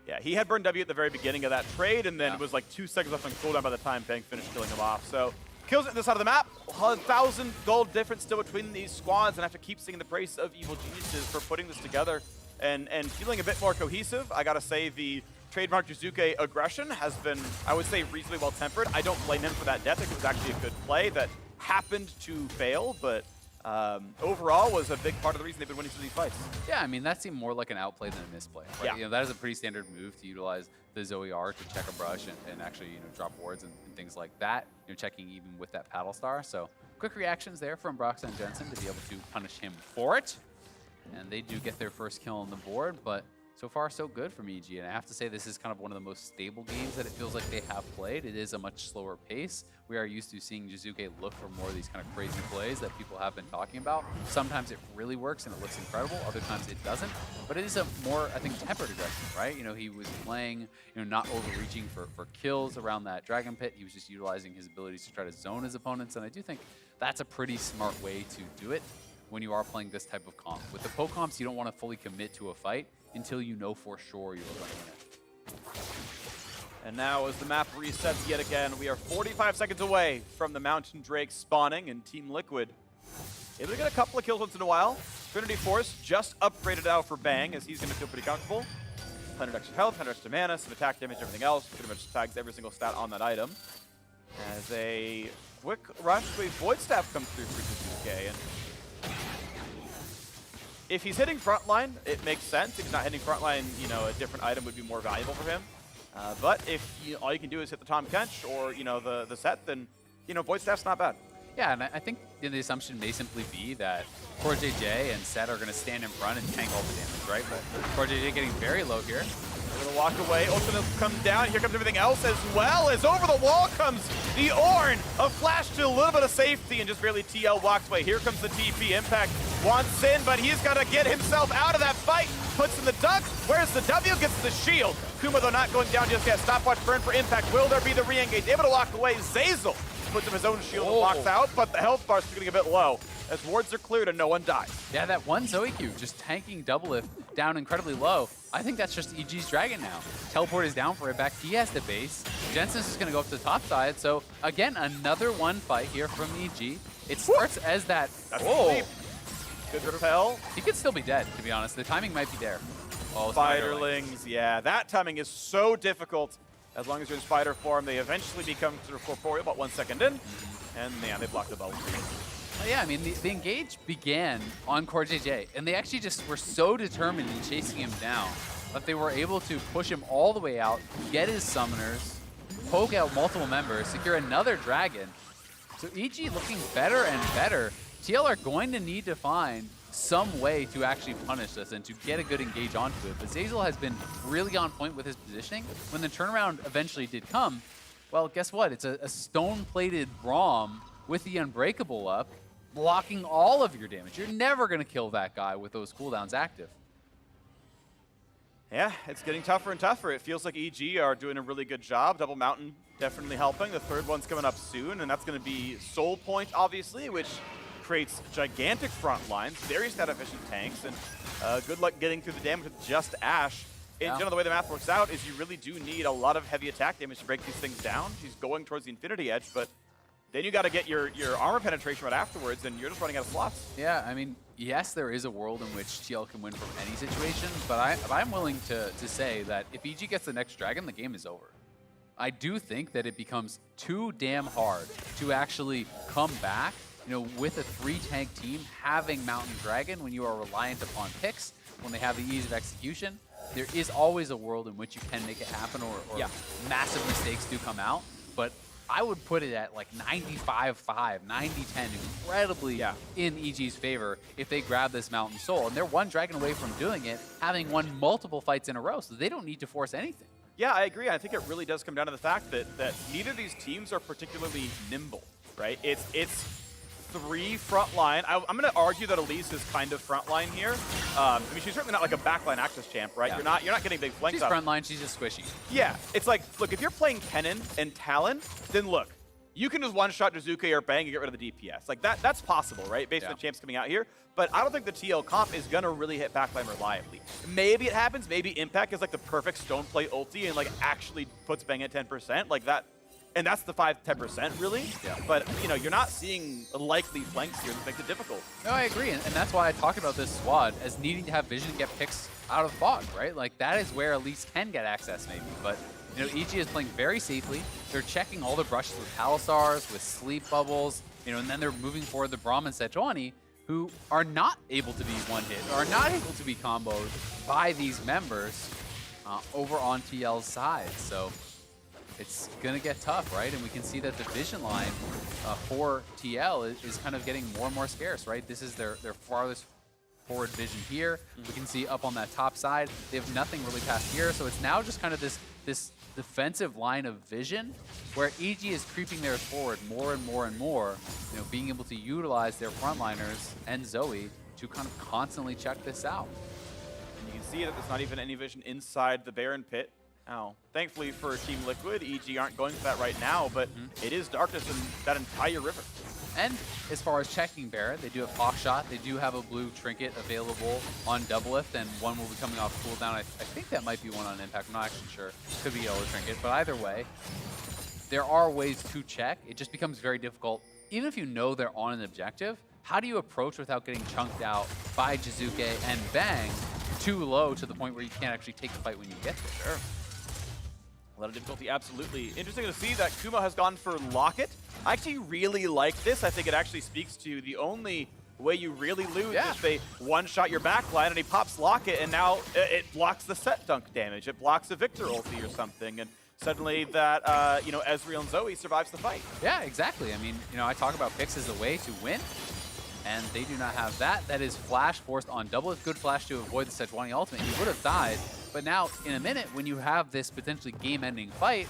Yeah, he had burned W at the very beginning of that trade, and then it was like 2 seconds left on cooldown by the time Bang finished killing him off. So kills it at this side of the map. 1,000 gold difference still between these squads, and I have to keep singing the praise of Evil Geniuses for putting this together and feeling a bit more cohesive. I gotta say the trademark Jizuke aggression has been, I would say, reasonably well tempered. I don't blame him for that death. I think it was actually a good play that happened to fail, but overall was a big part of the reason they've been winning some of these fights. Yeah, I mean, that seemed more like an outplay than a misplay. Right? Yeah. That is a pretty standard move to utilize the Zoe R to check a brush and actually drop wards and things like that. Checking even with that paddle star. So quick reactions there from Brox and Jensen to be able to punish him for it. And they do get their first kill on the board, but so far so good from EG. And I have to say this is kind of one of the most stable games that it feels like they have played. It is a much slower pace. We are used to seeing Jizuke look for more of these kind of crazy plays that people have been talking about. Sometimes it really works and it looks incredible. Other times it doesn't. But it is a more, I think, tempered aggression, right? He was playing, not overreaching for kills around that Dragon Pit. He was just utilizing his abilities to try to zone his opponents. And I do think that's a pretty smart way to do it when you are playing this type of comp. With the poke comps, you don't want to fully commit to a fight until you know for sure you're winning it. And now as the map resets yet again, we are 45 seconds away from the Mountain Drake spawning, and Team Liquid able to get a couple of kills once in a while. Trinity Force just upgraded out for Bang, as he's going to feel pretty comfortable. 100 extra health, 100 extra mana, some attack damage, everything else. Pretty much tags every single stat on that item. As a quick rush to a Void Staff comes through for Jizuke, and if he's hitting frontline, it makes sense. If he's not hitting frontline, a different item would be more valuable for him. But if all you can do is hit the Tom Kench or, the set, then, Void Staff's not bad. Yeah, and I think the assumption may simply be that Core JJ and Set are going to stand in front and tank all the damage, right? But Core JJ getting very low here. They're gonna walk away. Ultimate comes down. Here comes everything else as well. As over the wall comes the Ornn. A flash to a little bit of safety and just barely TL walks away. Here comes the TP. Impact wants in, but he's got to get himself out of that fight. Puts in the dunk. Where's the W? Gets the shield. Kuma, though, not going down just yet. Stopwatch burn for Impact. Will there be the re-engage? Able to walk away. Zazel puts him his own shield and walks out, but the health bar's getting a bit low as wards are cleared and no one dies. Yeah, that one Zoe Q just tanking Doublelift down incredibly low. I think that's just EG's Dragon now. Teleport is down for it back. He has the base. Jensen's is going to go up to the top side. So again, another one fight here from EG. It starts as that. That's good repel. He could still be dead, to be honest. The timing might be there. Oh, Spiderlings, yeah, that timing is so difficult. As long as you're in spider form, they eventually become sort of corporeal about 1 second in. And man, they blocked the bubble. Yeah, I mean, the engage began on Core JJ, and they actually just were so determined in chasing him down that they were able to push him all the way out, get his summoners, poke out multiple members, secure another dragon. So EG looking better and better. TL are going to need to find some way to actually punish this and to get a good engage onto it. But Zazel has been really on point with his positioning. When the turnaround eventually did come, well, guess what? It's a stone-plated Braum with the Unbreakable up, blocking all of your damage. You're never going to kill that guy with those cooldowns active. Yeah, it's getting tougher and tougher. It feels like EG are doing a really good job. Double Mountain definitely helping. The third one's coming up soon, and that's going to be Soul Point, obviously, which creates gigantic front lines, very stat-efficient tanks, and good luck getting through the damage with just Ashe. In general, the way the math works out is you really do need a lot of heavy attack damage to break these things down. She's going towards the Infinity Edge, but then you got to get your armor penetration right afterwards, and you're just running out of slots. Yeah, I mean, yes, there is a world in which TL can win from any situation, but I'm willing to say that if EG gets the next dragon, the game is over. I do think that it becomes too damn hard to actually come back, you know, with a 3-tank team, having Mountain Dragon when you are reliant upon picks, when they have the ease of execution. There is always a world in which you can make it happen, or massive mistakes do come out, but I would put it at like 95-5, 90-10, incredibly in EG's favor if they grab this Mountain Soul. And they're one dragon away from doing it, having won multiple fights in a row, so they don't need to force anything. Yeah, I agree. I think it really does come down to the fact that neither of these teams are particularly nimble, right? It's 3 front line. I'm going to argue that Elise is kind of front line here. I mean, she's certainly not like a backline access champ, right? Yeah. You're not getting big flanks. She's front line. She's just squishy. Yeah, it's like, look, if you're playing Kennen and Talon, then look, you can just one-shot Jizuke or Bang and get rid of the DPS. Like that's possible, right? Based on the champs coming out here. But I don't think the TL comp is gonna really hit backline reliably. Maybe it happens. Maybe Impact is like the perfect stone play ulti and like actually puts Bang at 10%, like that. And that's the 5-10% really. Yeah. But you know, you're not seeing likely flanks here that makes it difficult. No, I agree, and that's why I talk about this squad as needing to have vision to get picks out of fog, right? Like that is where Elise can get access maybe, but you know, EG is playing very safely. They're checking all the brushes with Palisars, with sleep bubbles, you know, and then they're moving forward the Braum and Sejuani, who are not able to be one-hit, are not able to be comboed by these members over on TL's side. So it's going to get tough, right? And we can see that the vision line for TL is kind of getting more and more scarce, right? This is their farthest forward vision here. We can see up on that top side, they have nothing really past here. So it's now just kind of this defensive line of vision where EG is creeping theirs forward more and more and more, you know, being able to utilize their frontliners and Zoe to kind of constantly check this out. And you can see that there's not even any vision inside the Baron pit. Now, thankfully for Team Liquid, EG aren't going for that right now, but it is darkness in that entire river. And as far as checking Baron, they do have Hawkshot. They do have a blue trinket available on Doublelift, and one will be coming off cooldown. I think that might be one on Impact. I'm not actually sure. Could be yellow trinket, but either way, there are ways to check. It just becomes very difficult. Even if you know they're on an objective, how do you approach without getting chunked out by Jizuke and Bang too low to the point where you can't actually take the fight when you get there? Sure. A lot of difficulty, absolutely. Interesting to see that Kuma has gone for Locket. I actually really like this. I think it actually speaks to the only way you really lose is they one-shot your backline and he pops Locket and now it blocks the set dunk damage. It blocks a Victor ulti or something. And suddenly that, Ezreal and Zoe survives the fight. Yeah, exactly. I mean, I talk about picks as a way to win, and they do not have that. That is flash forced on double. It's good flash to avoid the Sejuani ultimate. He would have died, but now in a minute, when you have this potentially game-ending fight,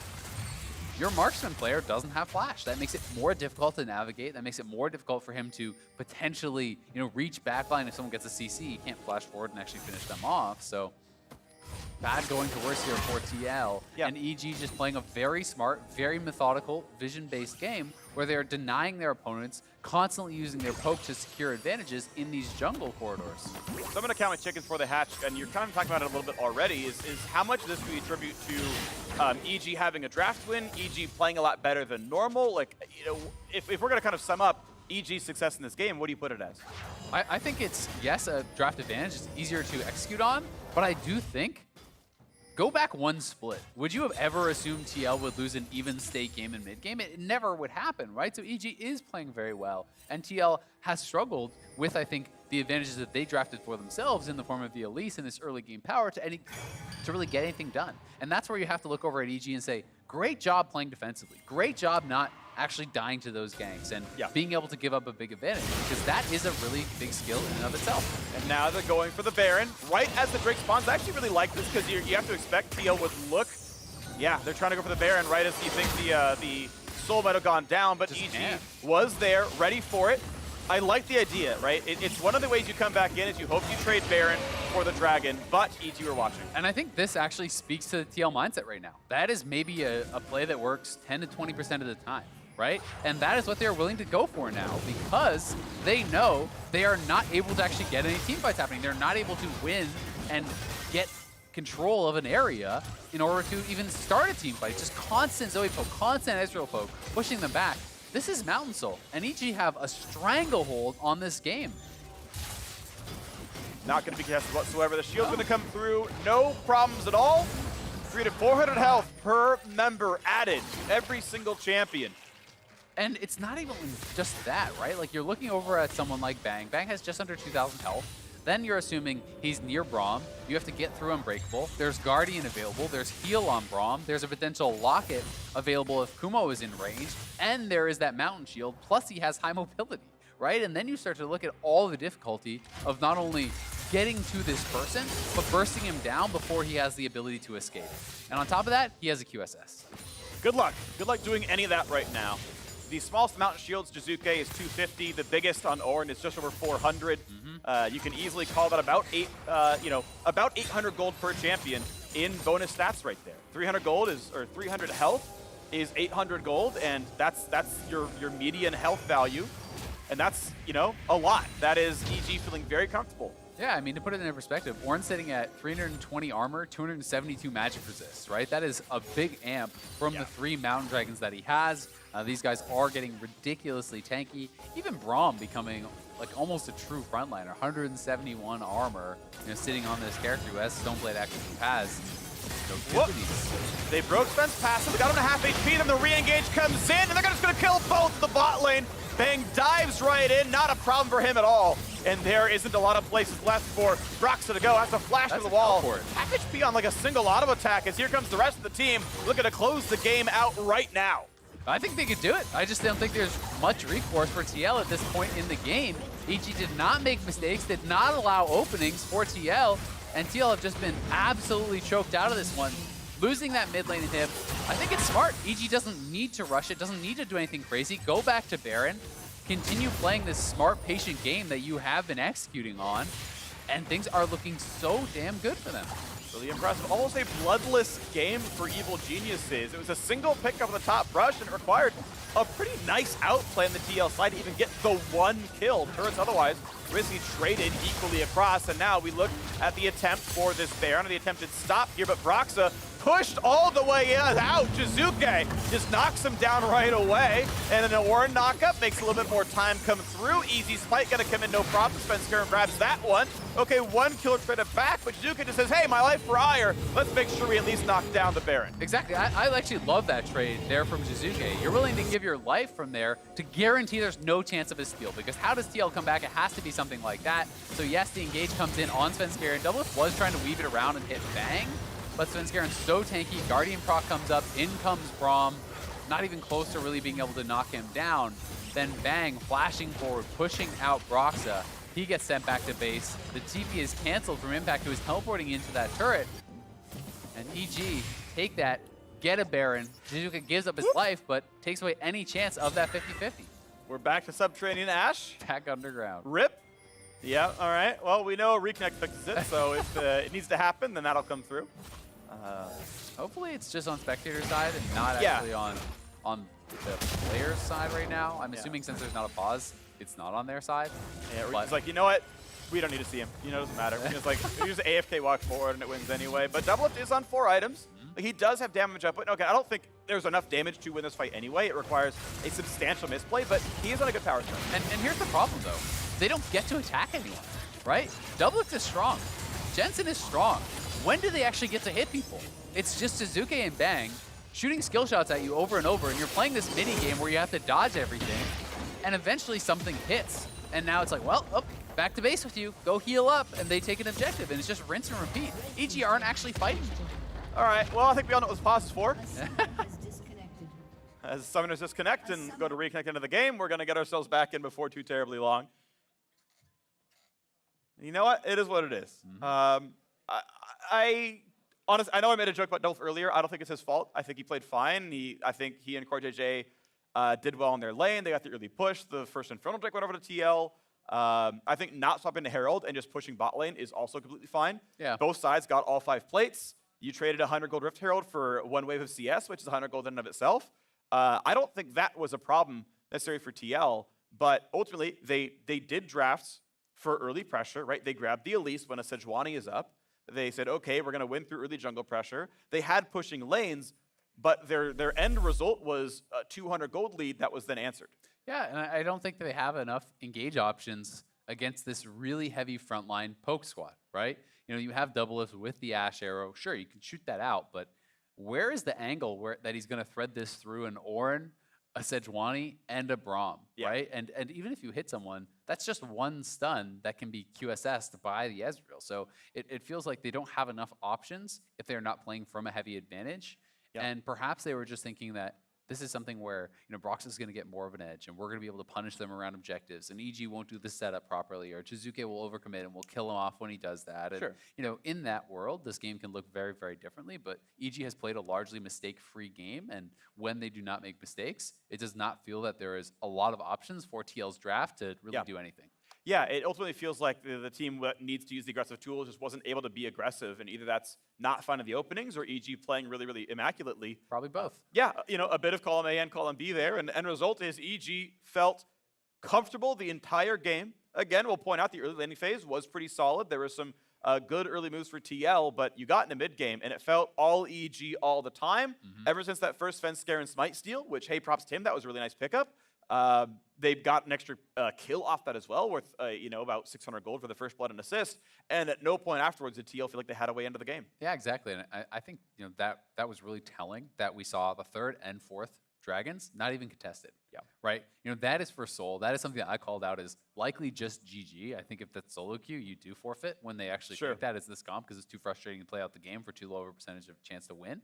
your marksman player doesn't have flash. That makes it more difficult to navigate. That makes it more difficult for him to potentially, reach backline. If someone gets a CC, he can't flash forward and actually finish them off. So bad going to worse here for TL. Yeah. And EG just playing a very smart, very methodical, vision-based game where they're denying their opponents, constantly using their poke to secure advantages in these jungle corridors. So I'm going to count my chickens for the hatch, and you're kind of talking about it a little bit already, is how much of this do we attribute to EG having a draft win, EG playing a lot better than normal? Like, if we're going to kind of sum up EG's success in this game, what do you put it as? I think it's, yes, a draft advantage. It's easier to execute on, but I do think go back one split. Would you have ever assumed TL would lose an even state game in mid game? It never would happen, right? So EG is playing very well, and TL has struggled with, I think, the advantages that they drafted for themselves in the form of the Elise and this early game power to really get anything done. And that's where you have to look over at EG and say, great job playing defensively. Great job not actually dying to those ganks and being able to give up a big advantage, because that is a really big skill in and of itself. And now they're going for the Baron right as the Drake spawns. I actually really like this because you have to expect TL would look. Yeah, they're trying to go for the Baron right as you think the soul might have gone down, but EG was there, ready for it. I like the idea, right? It's one of the ways you come back in is you hope you trade Baron for the Dragon, but EG were watching. And I think this actually speaks to the TL mindset right now. That is maybe a play that works 10 to 20% of the time, right? And that is what they're willing to go for now, because they know they are not able to actually get any team fights happening. They're not able to win and get control of an area in order to even start a team fight. Just constant Zoe poke, constant Ezreal poke, pushing them back. This is Mountain Soul, and EG have a stranglehold on this game. Not going to be contested whatsoever. The shield's going to come through, no problems at all. 300 to 400 health per member added, every single champion. And it's not even just that, right? Like, you're looking over at someone like Bang. Bang has just under 2,000 health. Then you're assuming he's near Braum. You have to get through Unbreakable. There's Guardian available. There's Heal on Braum. There's a potential Locket available if Kumo is in range. And there is that Mountain Shield. Plus, he has high mobility, right? And then you start to look at all the difficulty of not only getting to this person, but bursting him down before he has the ability to escape. And on top of that, he has a QSS. Good luck. Good luck doing any of that right now. The smallest Mountain Shields, Jizuke, is 250. The biggest on Ornn is just over 400. You can easily call that about 800 gold per champion in bonus stats right there. 300 gold or 300 health is 800 gold, and that's your median health value, and that's a lot. That is EG feeling very comfortable. Yeah, I mean, to put it in perspective, Ornn's sitting at 320 armor, 272 magic resist, right? That is a big amp from the 3 Mountain Dragons that he has. These guys are getting ridiculously tanky. Even Braum becoming like almost a true frontliner, 171 armor, sitting on this character who has Stoneblade actually has. They broke Sven's passive, they got him to half HP, then the re-engage comes in, and they're just gonna kill both the bot lane. Bang dives right in, not a problem for him at all. And there isn't a lot of places left for Broxa to go. Has to flash to the wall. Half HP on like a single auto attack as here comes the rest of the team looking to close the game out right now. I think they could do it. I just don't think there's much recourse for TL at this point in the game. EG did not make mistakes, did not allow openings for TL, and TL have just been absolutely choked out of this one. Losing that mid lane inhib, I think it's smart. EG doesn't need to rush it, doesn't need to do anything crazy. Go back to Baron, continue playing this smart, patient game that you have been executing on, and things are looking so damn good for them. Really impressive. Almost a bloodless game for Evil Geniuses. It was a single pickup on the top brush, and it required a pretty nice outplay on the TL side to even get the one kill. Turrets otherwise Rizzy traded equally across, and now we look at the attempt for this Baron, the attempted stop here, but Broxa pushed all the way out. Jizuke just knocks him down right away, and then an Ornn knockup makes a little bit more time come through. Easy Spike gonna come in, no problem. Spencer grabs that one. Okay, one killer traded back, but Jizuke just says, hey, my life for ire. Let's make sure we at least knock down the Baron. Exactly. I actually love that trade there from Jizuke. You're willing to give your life from there to guarantee there's no chance of a steal, because how does TL come back? It has to be something like that. So yes, the engage comes in on Svenskeren. Doublelift was trying to weave it around and hit Bang, but Svenskaren's so tanky. Guardian proc comes up, in comes Braum, not even close to really being able to knock him down. Then Bang, flashing forward, pushing out Broxa. He gets sent back to base. The TP is canceled from Impact, who is teleporting into that turret. And EG take that, get a Baron. Jizuka gives up his life, but takes away any chance of that 50-50. We're back to Subterranean Ash. Back underground. Rip. Yeah, all right. Well, we know Reconnect fixes it, so if it needs to happen, then that'll come through. Hopefully it's just on spectator side and not actually on the player's side right now. I'm assuming since there's not a pause, it's not on their side. Yeah, it's like, you know what? We don't need to see him. You know, it doesn't matter. It's like, we use AFK walk forward and it wins anyway. But Doublelift is on 4 items. Like, he does have damage output. Okay, I don't think there's enough damage to win this fight anyway. It requires a substantial misplay, but he is on a good power start. And here's the problem, though. They don't get to attack anyone, right? Doublelift is strong. Jensen is strong. When do they actually get to hit people? It's just Suzuki and Bang shooting skill shots at you over and over, and you're playing this mini game where you have to dodge everything, and eventually something hits. And now it's like, well, back to base with you. Go heal up, and they take an objective, and it's just rinse and repeat. EG aren't actually fighting. All right, well, I think we all know what this pause is for. As summoners disconnect and go to reconnect into the game, we're going to get ourselves back in before too terribly long. You know what? It is what it is. Honestly, I know I made a joke about Dolph earlier. I don't think it's his fault. I think he played fine. I think he and CoreJJ did well in their lane. They got the early push. The first Infernal Drake went over to TL. I think not swapping to Herald and just pushing bot lane is also completely fine. Yeah. Both sides got all 5 plates. You traded 100 gold Rift Herald for 1 wave of CS, which is 100 gold in and of itself. I don't think that was a problem necessary for TL, but ultimately they did drafts for early pressure, right? They grabbed the Elise when a Sejuani is up. They said, okay, we're going to win through early jungle pressure. They had pushing lanes, but their end result was a 200 gold lead that was then answered. Yeah, and I don't think they have enough engage options against this really heavy frontline poke squad, right? You know, you have Doublelift with the Ash Arrow. Sure, you can shoot that out, but where is the angle that he's going to thread this through an Orin, a Sejuani, and a Braum, right? And even if you hit someone, that's just one stun that can be QSS'd by the Ezreal. So it feels like they don't have enough options if they're not playing from a heavy advantage. And perhaps they were just thinking that this is something where, you know, Brox is going to get more of an edge, and we're going to be able to punish them around objectives, and EG won't do the setup properly, or Chizuke will overcommit and we'll kill him off when he does that. And, you know, in that world, this game can look very, very differently, but EG has played a largely mistake-free game, and when they do not make mistakes, it does not feel that there is a lot of options for TL's draft to really do anything. Yeah, it ultimately feels like the team that needs to use the aggressive tools just wasn't able to be aggressive, and either that's not finding the openings or EG playing really, really immaculately. Probably both. Yeah, you know, a bit of column A and column B there, and the end result is EG felt comfortable the entire game. Again, we'll point out the early laning phase was pretty solid. There were some good early moves for TL, but you got into mid game, and it felt all EG all the time. Ever since that first Svenskaren Smite steal, which, hey, props to him, that was a really nice pickup. They've got an extra kill off that as well, worth you know, about 600 gold for the first blood and assist. And at no point afterwards did TL feel like they had a way into the game. Yeah, exactly. And I think, you know, that was really telling that we saw the 3rd and 4th dragons not even contested. Yeah. Right. You know, that is for Soul. That is something that I called out as likely just GG. I think if that's solo queue, you do forfeit when they actually pick that as this comp, because it's too frustrating to play out the game for too low of a percentage of chance to win.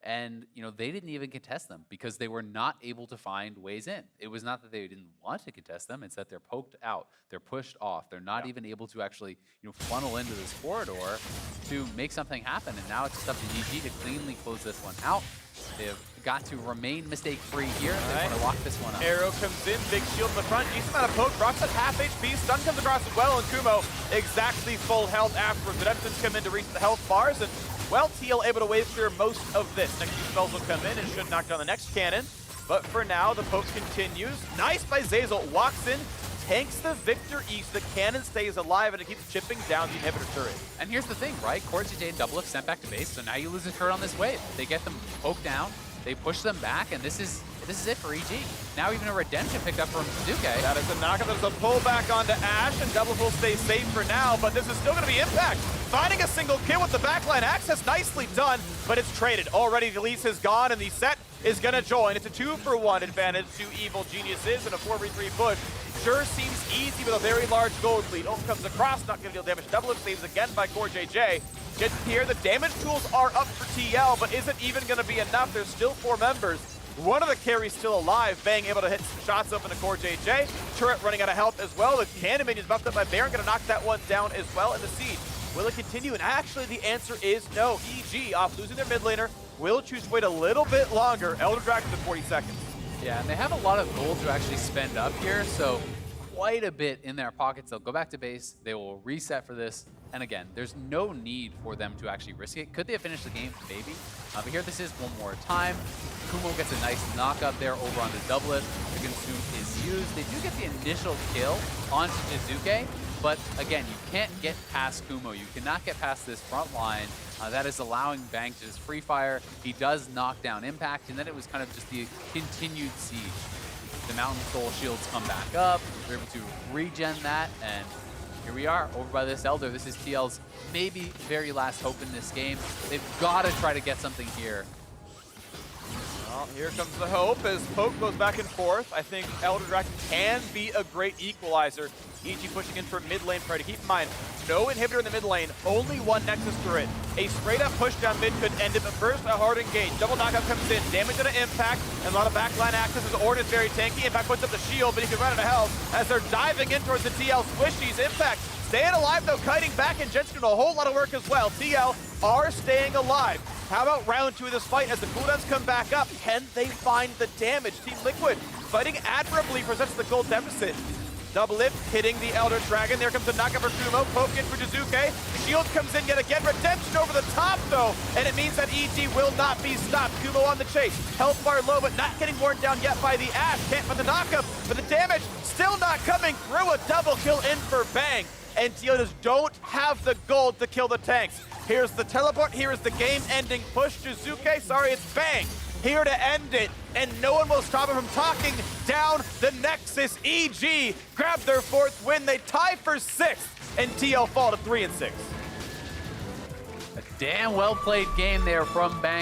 And, you know, they didn't even contest them because they were not able to find ways in. It was not that they didn't want to contest them. It's that they're poked out. They're pushed off. They're not even able to actually, you know, funnel into this corridor to make something happen. And now it's just up to GG to cleanly close this one out. They've got to remain mistake-free here. They want to lock this one up. Arrow comes in, big shield in the front, decent amount of poke. Brock's at half HP, stun comes across as well, and Kumo exactly full health afterwards. The Redskins come in to reach the health bars, and well, TL able to wave clear most of this. Next few spells will come in and should knock down the next cannon. But for now, the poke continues. Nice by Zeyzal, walks in, tanks the Victor East. The cannon stays alive, and it keeps chipping down the inhibitor turret. And here's the thing, right? CoreJJ and Doublelift sent back to base, so now you lose a turret on this wave. They get them poked down, they push them back, and this is it for EG. Now even a redemption picked up from Suzuki. That is a knockup. There's a pullback onto Ash, and Doublelift will stay safe for now, but this is still going to be Impact. Finding a single kill with the backline access, nicely done, but it's traded. Already the Elise has gone, and the set is going to join. It's a 2-for-1 advantage to Evil Geniuses and a 4v3 push. Sure seems easy with a very large gold lead. Ult comes across, not going to deal damage. Double saves again by Core JJ. Just here, the damage tools are up for TL, but isn't even going to be enough. There's still 4 members. One of the carries still alive. Bang able to hit some shots open to Core JJ. Turret running out of health as well. The cannon minions buffed up by Baron, going to knock that one down as well in the siege. Will it continue? And actually the answer is no. EG, off losing their mid laner, will choose to wait a little bit longer. Elder Dragon in 40 seconds. Yeah, and they have a lot of gold to actually spend up here, so quite a bit in their pockets. They'll go back to base, they will reset for this, and again, there's no need for them to actually risk it. Could they have finished the game? Maybe. But here this is one more time. Kumo gets a nice knock up there over on the doublet. The Consume is used. They do get the initial kill onto Jizuke, but again, you can't get past Kumo. You cannot get past this front line. That is allowing Bang to just free fire. He does knock down Impact, and then it was kind of just the continued siege. The Mountain Soul shields come back up. They're able to regen that, and here we are over by this Elder. This is TL's maybe very last hope in this game. They've got to try to get something here. Well, here comes the hope as Poke goes back and forth. I think Elder Dragon can be a great equalizer. EG pushing in for mid lane play. Keep in mind, no inhibitor in the mid lane, only one Nexus turret. A straight up push down mid could end it, but first a hard engage. Double knockout comes in, damage and an Impact, and a lot of backline access as Ord is very tanky. Impact puts up the shield, but he can run out of health as they're diving in towards the TL squishies. Impact staying alive though, kiting back, and Jensen doing a whole lot of work as well. TL are staying alive. How about round 2 of this fight as the cooldowns come back up? Can they find the damage? Team Liquid fighting admirably for such the gold deficit. Double lift hitting the Elder Dragon. There comes the knockup for Kumo. Poke in for Jizuke. Shield comes in yet again. Redemption over the top though. And it means that EG will not be stopped. Kumo on the chase. Health bar low, but not getting worn down yet by the Ash. Can't find the knockup, but the damage still not coming through. A double kill in for Bang. And TL just don't have the gold to kill the tanks. Here's the teleport. Here is the game-ending push. Jizuke, sorry, it's Bang. Here to end it, and no one will stop him from talking down the Nexus. EG grab their 4th win. They tie for 6th, and TL fall to 3-6. A damn well played game there from Bang.